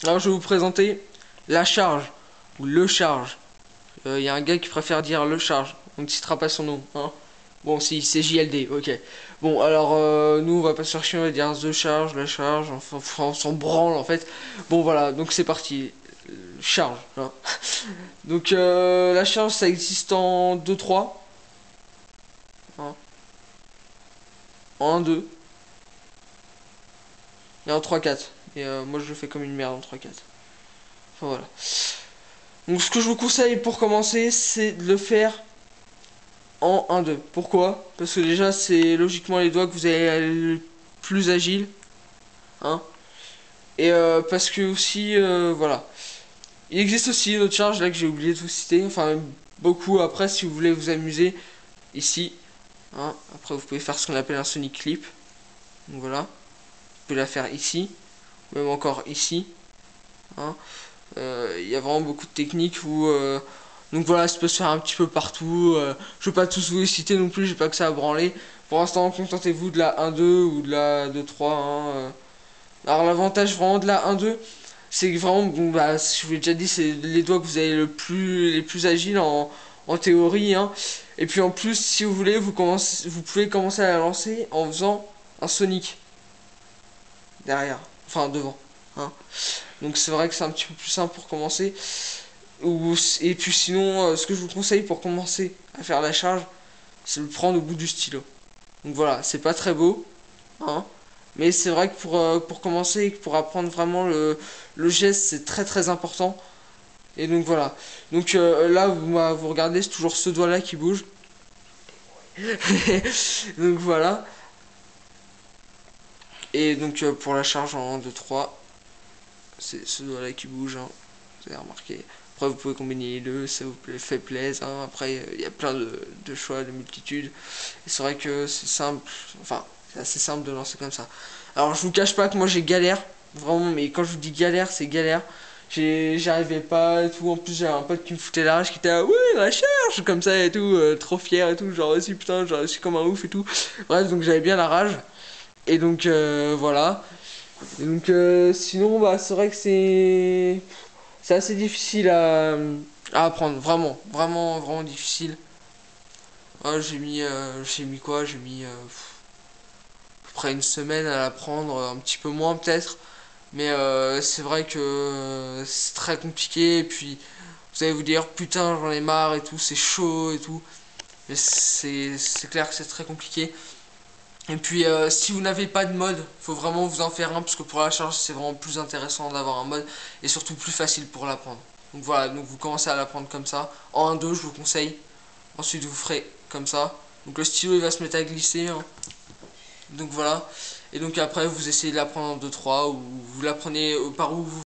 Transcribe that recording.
Alors je vais vous présenter la charge, ou le charge. Il y a un gars qui préfère dire le charge, on ne citera pas son nom, hein. Bon, si, c'est JLD, ok. Bon, alors, nous, on va pas se chercher, on va dire the charge, la charge, enfin, on s'en branle, en fait. Bon, voilà, donc c'est parti. Charge, hein. Donc, la charge, ça existe en 2-3, hein, en 1-2, et en 3-4. Et moi, je le fais comme une merde en 3-4. Enfin, voilà. Donc, ce que je vous conseille pour commencer, c'est de le faire en 1-2. Pourquoi? Parce que déjà, c'est logiquement les doigts que vous allez aller le plus agile, hein. Et parce que aussi, voilà. Il existe aussi une autre charge là que j'ai oublié de vous citer. Enfin, beaucoup après, si vous voulez vous amuser, ici. Hein. Après, vous pouvez faire ce qu'on appelle un Sonic Clip. Donc voilà. Vous pouvez la faire ici. Même encore ici. Hein. Il y a vraiment beaucoup de techniques où. Donc voilà, ça peut se faire un petit peu partout. Je ne vais pas tous vous les citer non plus, j'ai pas que ça à branler. Pour l'instant, contentez-vous de la 1-2 ou de la 2-3. Hein. Alors l'avantage vraiment de la 1-2, c'est que vraiment, bon, bah, je vous l'ai déjà dit, c'est les doigts que vous avez les plus agiles en théorie. Hein. Et puis en plus, si vous voulez, vous pouvez commencer à la lancer en faisant un Sonic derrière, enfin devant. Hein. Donc c'est vrai que c'est un petit peu plus simple pour commencer. Et puis sinon, ce que je vous conseille pour commencer à faire la charge, c'est de le prendre au bout du stylo. Donc voilà, c'est pas très beau, hein. Mais c'est vrai que pour commencer et pour apprendre vraiment le geste, c'est très très important. Et donc voilà. Donc là, vous regardez, c'est toujours ce doigt-là qui bouge. Donc voilà. Et donc pour la charge en 1, 2, 3, c'est ce doigt-là qui bouge, hein. Vous avez remarqué. Après, vous pouvez combiner les deux, ça vous fait plaisir. Hein. Après, il y a plein de choix, de multitudes. Et c'est vrai que c'est simple. Enfin, c'est assez simple de lancer comme ça. Alors, je vous cache pas que moi j'ai galère. Vraiment, mais quand je vous dis galère, c'est galère. J'arrivais pas et tout. En plus, j'avais un pote qui me foutait la rage qui était là, ouais, la charge, comme ça et tout, trop fier et tout. Genre, aussi, putain, genre, je suis comme un ouf et tout. Bref, donc j'avais bien la rage. Et donc, voilà. Et donc, sinon, bah, c'est vrai que c'est assez difficile à apprendre, vraiment, vraiment, vraiment difficile. Ah, j'ai mis quoi? J'ai mis à peu près une semaine à l'apprendre, un petit peu moins peut-être. Mais c'est vrai que c'est très compliqué. Et puis, vous allez vous dire, putain, j'en ai marre et tout, c'est chaud et tout. Mais c'est clair que c'est très compliqué. Et puis, si vous n'avez pas de mode, faut vraiment vous en faire un, parce que pour la charge, c'est vraiment plus intéressant d'avoir un mode, et surtout plus facile pour l'apprendre. Donc voilà, donc vous commencez à l'apprendre comme ça. En 1-2, je vous conseille. Ensuite, vous ferez comme ça. Donc le stylo, il va se mettre à glisser. Hein. Donc voilà. Et donc après, vous essayez de l'apprendre en 2-3, ou vous l'apprenez par où vous